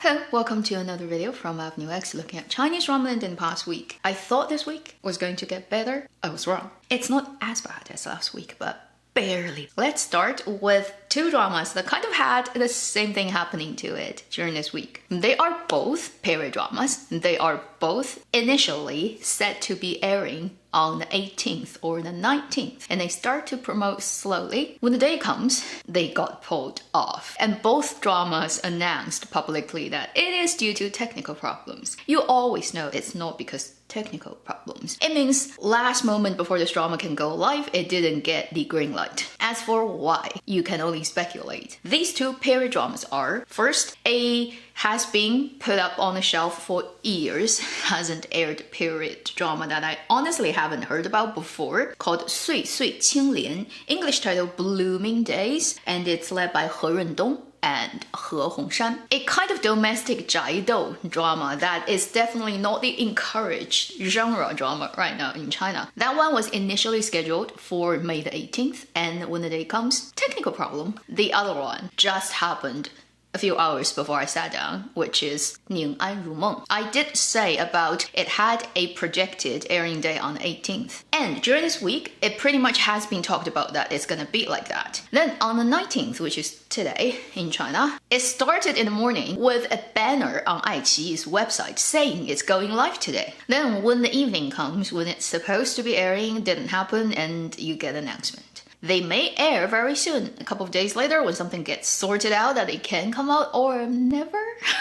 Hello, welcome to another video from Avenue X looking at Chinese drama in the past week. I thought this week was going to get better. I was wrong. It's not as bad as last week, but barely. Let's start with two dramas that kind of had the same thing happening to it during this week. They are both period dramas. They are both initially set to be airing on the 18th or the 19th, and they start to promote slowly. When the day comes, they got pulled off, and both dramas announced publicly that it is due to technical problems. You always know it's not because technical problems. It means last moment before this drama can go live, it didn't get the green light. As for why, you can only speculate. These two period dramas are, first, a has been put up on the shelf for years, hasn't aired period drama that I honestly haven't heard about before, called 岁岁青莲, English title Blooming Days, and it's led by He Rundong and He Hongshan. A kind of domestic 宅斗 drama that is definitely not the encouraged genre drama right now in China. That one was initially scheduled for May the 18th, and when the day comes, technical problem. The other one just happened a few hours before I sat down, which is 宁安如梦. I did say about it had a projected airing day on the 18th. And during this week, it pretty much has been talked about that it's gonna be like that. Then on the 19th, which is today in China, it started in the morning with a banner on iQIYI's website saying it's going live today. Then when the evening comes, when it's supposed to be airing, it didn't happen, and you get an announcement. They may air very soon, a couple of days later when something gets sorted out that it can come out, or never,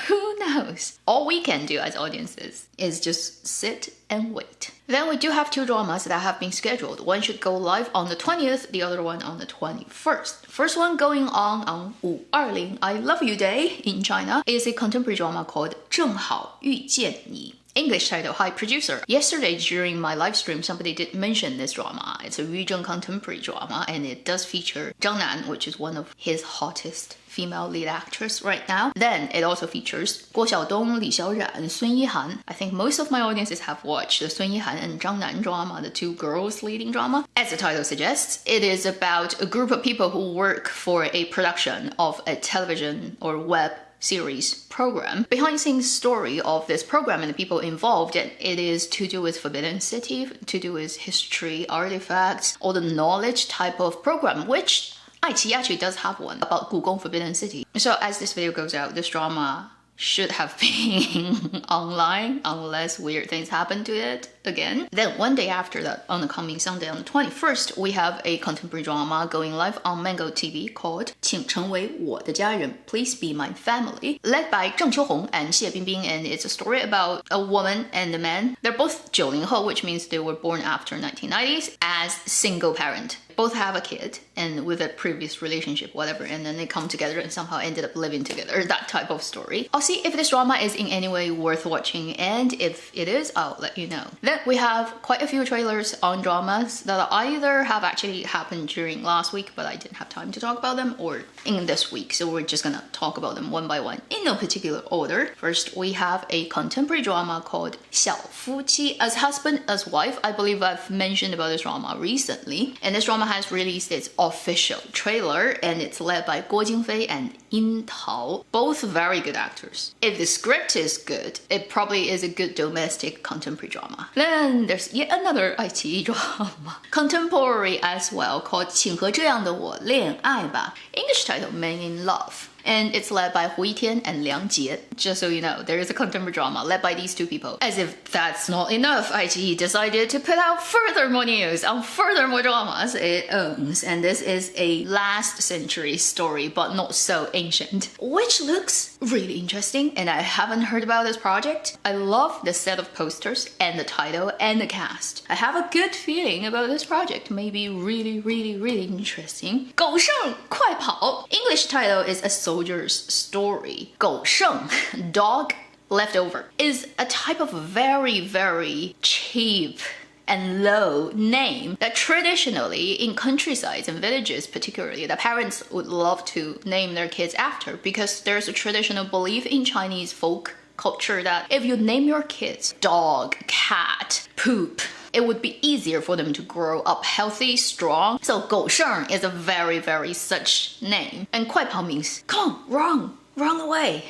who knows. All we can do as audiences is just sit and wait. Then we do have two dramas that have been scheduled. One should go live on the 20th, the other one on the 21st. First one going on 520 I Love You Day in China is a contemporary drama called 正好遇见你. English title, Hi Producer. Yesterday during my live stream, somebody did mention this drama. It's a Yuzheng contemporary drama, and it does feature Zhang Nan, which is one of his hottest female lead actors right now. Then it also features Guo Xiaodong, Li Xiaoran, Sun Yihan. I think most of my audiences have watched the Sun Yihan and Zhang Nan drama, the two girls leading drama. As the title suggests, it is about a group of people who work for a production of a television or web series program. Behind the scenes story of this program and the people involved, it is to do with Forbidden City, to do with history, artifacts, all the knowledge type of program, which iQIYI actually does have one about Gugong Forbidden City. So as this video goes out, this drama should have been online unless weird things happen to it again. Then one day after that, on the coming Sunday on the 21st, we have a contemporary drama going live on Mango TV called 请成为我的家人, Please Be My Family, led by Zheng Qiuhong and Xie Bingbing, and it's a story about a woman and a man. They're both 90后, which means they were born after 1990s, as single parent. Both have a kid, and with a previous relationship, whatever, and then they come together and somehow ended up living together, that type of story. I'll see if this drama is in any way worth watching, and if it is, I'll let you know. Then we have quite a few trailers on dramas that either have actually happened during last week, but I didn't have time to talk about them, or in this week, so we're just gonna talk about them one by one in no particular order. First, we have a contemporary drama called 小夫妻, as husband, as wife. I believe I've mentioned about this drama recently, and this drama has released its official trailer, and it's led by Guo Jingfei and Yin Tao, both very good actors. If the script is good, it probably is a good domestic contemporary drama. Then there's yet another iQIYI drama, contemporary as well, called 请和这样的我恋爱吧, English title Men in Love. And it's led by Hu Yitian and Liang Jie. Just so you know, there is a contemporary drama led by these two people. As if that's not enough, iQIYI decided to put out further more news on further more dramas it owns. And this is a last century story, but not so ancient, which looks really interesting, and I haven't heard about this project. I love the set of posters and the title and the cast. I have a good feeling about this project. Maybe really, really, really interesting. 狗剩快跑. English title is A Soldier's Story. 狗剩, dog leftover, is a type of very, very cheap and low name that traditionally in countrysides and villages particularly, the parents would love to name their kids after, because there's a traditional belief in Chinese folk culture that if you name your kids dog, cat, poop, it would be easier for them to grow up healthy, strong. So 狗剩 is a very, very such name. And 快跑 means come on, run, run away,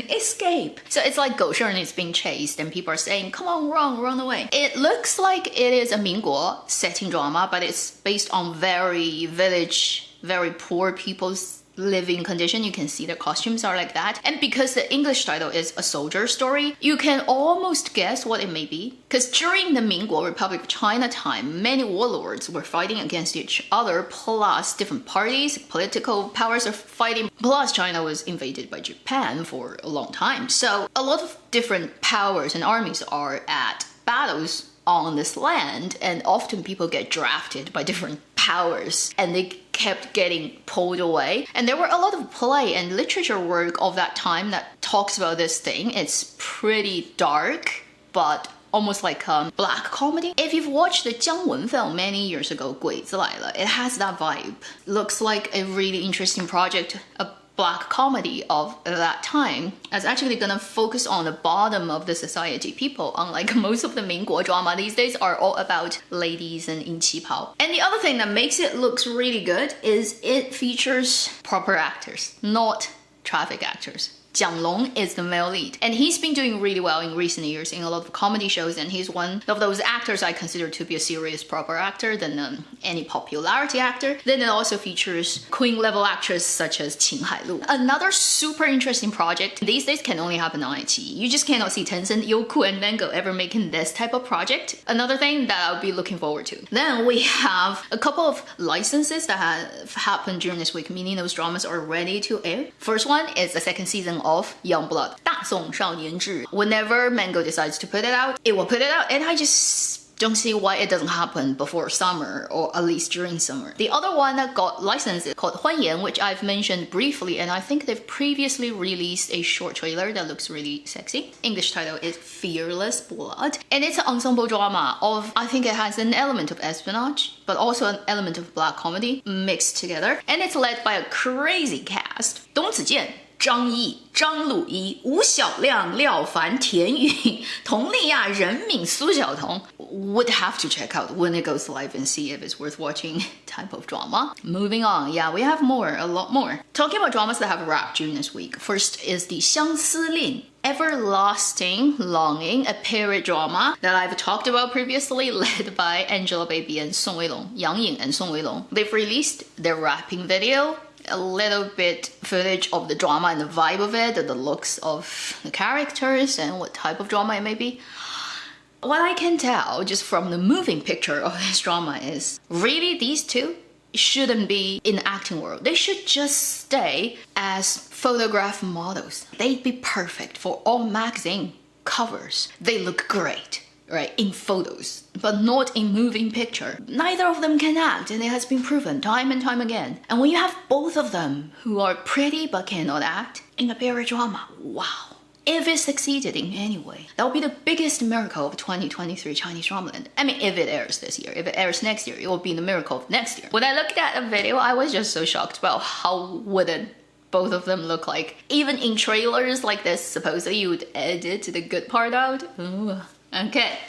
escape. So it's like 狗剩is being chased and people are saying, come on, run away. It looks like it is a 民国 setting drama, but it's based on very poor people's living condition. You can see the costumes are like that. And because the English title is a soldier story, you can almost guess what it may be. Because during the Mingguo Republic of China time, many warlords were fighting against each other, plus different parties, political powers are fighting, plus China was invaded by Japan for a long time. So a lot of different powers and armies are at battles on this land, and often people get drafted by different powers and they kept getting pulled away. And there were a lot of play and literature work of that time that talks about this thing. It's pretty dark, but almost like a black comedy. If you've watched the Jiang Wen film many years ago, 鬼子来了, it has that vibe. Looks like a really interesting project, a black comedy of that time. It's actually gonna focus on the bottom of the society. People, unlike most of the 民国 drama these days, are all about ladies and 银旗袍. And the other thing that makes it looks really good is it features proper actors, not traffic actors. Jiang Long is the male lead, and he's been doing really well in recent years in a lot of comedy shows, and he's one of those actors I consider to be a serious proper actor than any popularity actor. Then it also features queen level actors such as Qin Hailu. Another super interesting project these days can only happen on iQIYI. You just cannot see Tencent, Youku, and Mango ever making this type of project. Another thing that I'll be looking forward to. Then we have a couple of licenses that have happened during this week, meaning those dramas are ready to air. First one is the second season of Youngblood, 大宋少年志. Whenever Mango decides to put it out, it will put it out, and I just don't see why it doesn't happen before summer, or at least during summer. The other one that got licensed is called 欢颜, which I've mentioned briefly, and I think they've previously released a short trailer that looks really sexy. English title is Fearless Blood, and it's an ensemble drama of, I think it has an element of espionage, but also an element of black comedy mixed together, and it's led by a crazy cast. 董子健, 张译、张鲁一、吴晓亮、廖凡、田雨、佟丽娅、任敏、苏晓彤. Would have to check out when it goes live and see if it's worth watching type of drama. Moving on, yeah, we have more, a lot more. Talking about dramas that have wrapped during this week. First is the 相思令, Everlasting Longing, a period drama that I've talked about previously, led by Angelababy and Song Weilong, Yang Ying and Song Weilong. They've released their rapping video, a little bit footage of the drama and the vibe of it, the looks of the characters, and what type of drama it may be. What I can tell just from the moving picture of this drama is really these two shouldn't be in the acting world. They should just stay as photograph models. They'd be perfect for all magazine covers. They look great, right, in photos, but not in moving picture. Neither of them can act, and it has been proven time and time again. And when you have both of them who are pretty but cannot act in a period drama, wow. If it succeeded in any way, that would be the biggest miracle of 2023 Chinese drama land. I mean, if it airs this year. If it airs next year, it will be the miracle of next year. When I looked at the video, I was just so shocked about how wooden both of them look like. Even in trailers like this, supposedly you would edit the good part out. Ooh. Okay,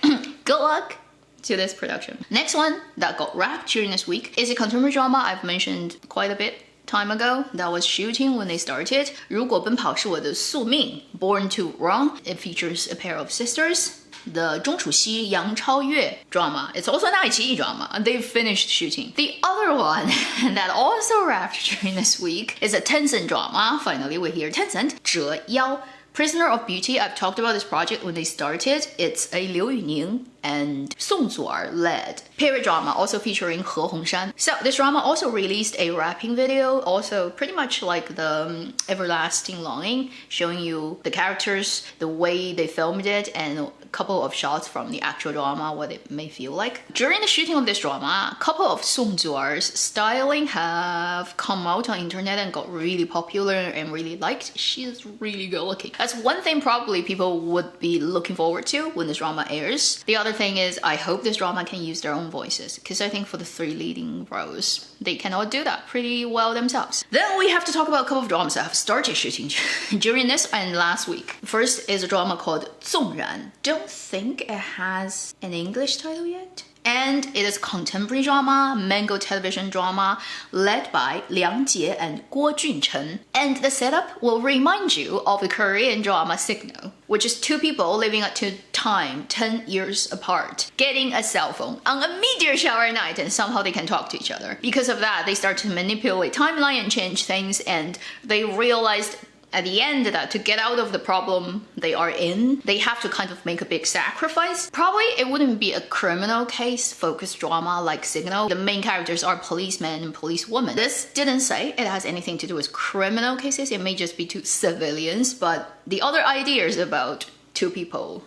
good luck to this production. Next one that got wrapped during this week is a contemporary drama I've mentioned quite a bit time ago that was shooting when they started. 如果奔跑是我的宿命, Born to Run. It features a pair of sisters. The 钟楚曦、杨超越 drama. It's also an iQIYI drama, and they've finished shooting. The other one that also wrapped during this week is a Tencent drama. Finally, we hear Tencent. 折腰. Prisoner of Beauty. I've talked about this project when they started. It's a Liu Yuning and Song Zuar led period drama, also featuring He Hongshan. So this drama also released a rapping video, also pretty much like the Everlasting Longing, showing you the characters, the way they filmed it, and a couple of shots from the actual drama, what it may feel like. During the shooting of this drama, a couple of Song Zuar's styling have come out on internet and got really popular and really liked. She's really good looking. That's one thing probably people would be looking forward to when this drama airs. The other thing is, I hope this drama can use their own voices, because I think for the three leading roles, they cannot do that pretty well themselves. Then we have to talk about a couple of dramas that have started shooting during this and last week. First is a drama called 纵然. Don't think it has an English title yet. and it is contemporary drama, mango television drama, led by Liang Jie and Guo Junchen. And the setup will remind you of the Korean drama Signal, which is two people living at two time 10 years apart, getting a cell phone on a meteor shower night, and somehow they can talk to each other. Because of that, they start to manipulate timeline and change things, and they realized at the end that to get out of the problem they are in, they have to kind of make a big sacrifice. Probably it wouldn't be a criminal case focused drama like Signal. The main characters are policemen and policewomen. This didn't say it has anything to do with criminal cases. It may just be two civilians, but the other ideas about two people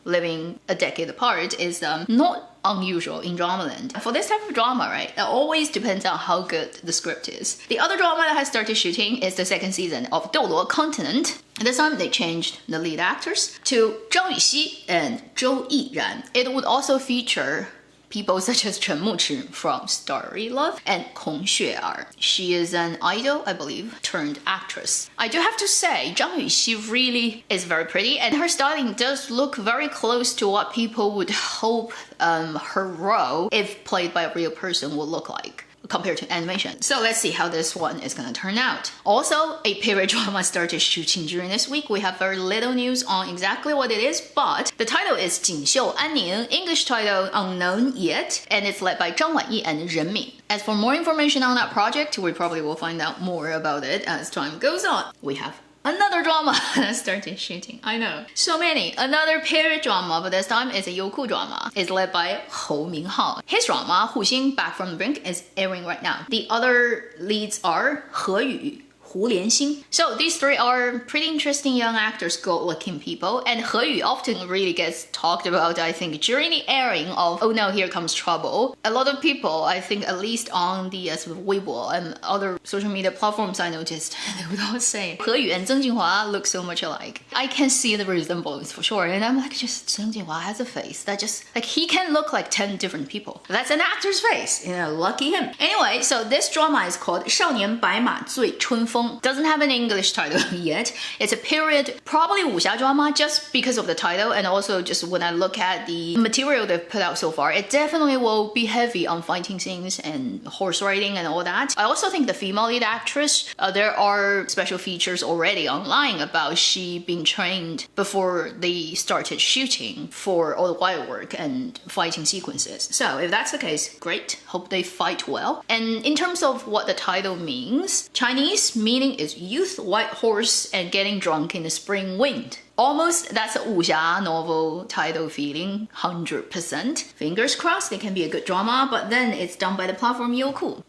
living a decade apart is not unusual in dramaland. For this type of drama, right, it always depends on how good the script is. The other drama that has started shooting is the second season of Bouluo Continent. This time they changed the lead actors to Zhang Yuxi and Zhou Yiran. It would also feature people such as Chen Muchi from Starry Love and Kong Xue'er. She is an idol, I believe, turned actress. I do have to say, Zhang Yuxi really is very pretty, and her styling does look very close to what people would hope her role, if played by a real person, would look like compared to animation. So let's see how this one is gonna turn out. Also, a period drama started shooting during this week. We have very little news on exactly what it is, but the title is 锦绣安宁, English title unknown yet, and it's led by Zhang Wanyi and Ren Min. As for more information on that project, we probably will find out more about it as time goes on. We have another drama that started shooting. I know. So many. Another period drama, but this time it's a Youku drama. It's led by Hou Minghao. His drama, Hu Xing Back from the Brink, is airing right now. The other leads are He Yu, Hu Lianxing. So these three are pretty interesting young actors, good-looking people, and He Yu often really gets talked about, I think, during the airing of Oh No, Here Comes Trouble. A lot of people, I think, at least on the sort of Weibo and other social media platforms I noticed, they would all say He Yu and Zheng Jinhua look so much alike. I can see the resemblance for sure, and I'm like, just Zheng Jinhua has a face that just, like, he can look like 10 different people. That's an actor's face, lucky him. Anyway, so this drama is called 少年白马醉春风. Doesn't have an English title yet. It's a period, probably wuxia drama, just because of the title, and also just when I look at the material they've put out so far, it definitely will be heavy on fighting scenes and horse riding and all that. I also think the female lead actress, there are special features already online about she being trained before they started shooting for all the wire work and fighting sequences. So if that's the case, great. Hope they fight well. And in terms of what the title means, Chinese meaning is youth, white horse, and getting drunk in the spring wind. Almost that's a wuxia novel title feeling, 100%. Fingers crossed it can be a good drama, but then it's done by the platform Youku.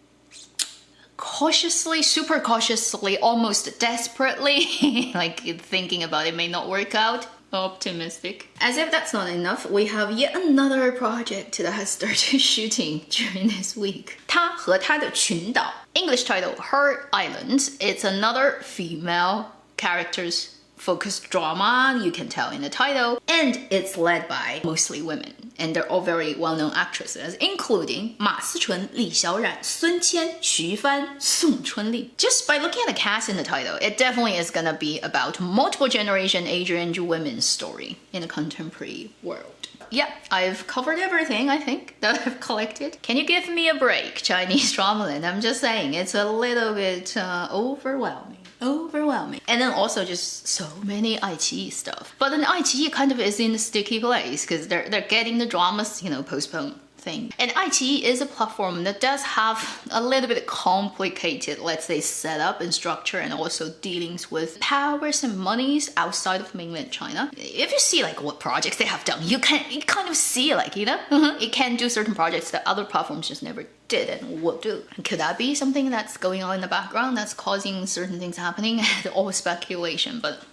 Cautiously, super cautiously, almost desperately, like thinking about it may not work out. Optimistic. As if that's not enough, we have yet another project that has started shooting during this week. 她和她的群岛. English title, Her Island. It's another female characters focused drama, you can tell in the title, and it's led by mostly women, and they're all very well-known actresses, including Ma Sichun, Li Xiaoran, Sun Qian, Xu Fan, Song Chunli. Just by looking at the cast in the title, it definitely is gonna be about multiple generation age-range women's story in a contemporary world. Yeah, I've covered everything, I think, that I've collected. Can you give me a break, Chinese dramaland? I'm just saying, it's a little bit overwhelming. And then also just so many iQIYI stuff. But then iQIYI kind of is in a sticky place because they're getting the dramas, postponed. Thing. And iQIYI is a platform that does have a little bit complicated, let's say, setup and structure, and also dealings with powers and monies outside of mainland China. If you see like what projects they have done, you kind of see like, it can do certain projects that other platforms just never did and will do. Could that be something that's going on in the background that's causing certain things happening? All speculation, but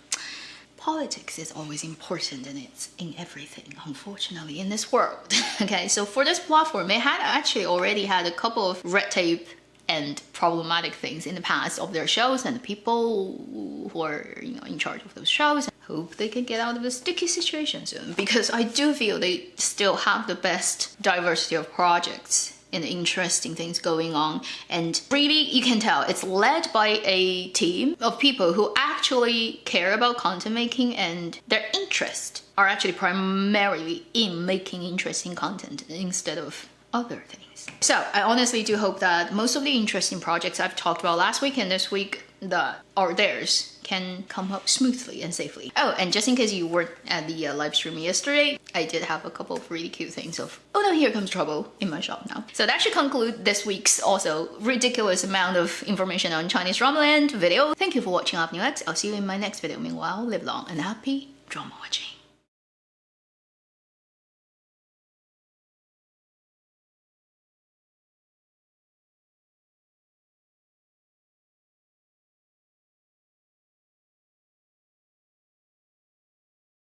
politics is always important, and it's in everything, unfortunately, in this world. Okay, so for this platform, it had actually already had a couple of red tape and problematic things in the past of their shows, and the people who are in charge of those shows hope they can get out of a sticky situation soon, because I do feel they still have the best diversity of projects and interesting things going on, and really you can tell it's led by a team of people who actually care about content making, and they're interests are actually primarily in making interesting content instead of other things. So I honestly do hope that most of the interesting projects I've talked about last week and this week that are theirs can come up smoothly and safely. Oh, and just in case you weren't at the live stream yesterday, I did have a couple of really cute things of, oh no, here comes trouble in my shop now. So that should conclude this week's also ridiculous amount of information on Chinese dramaland video. Thank you for watching New X. I'll see you in my next video. Meanwhile, live long and happy drama watching.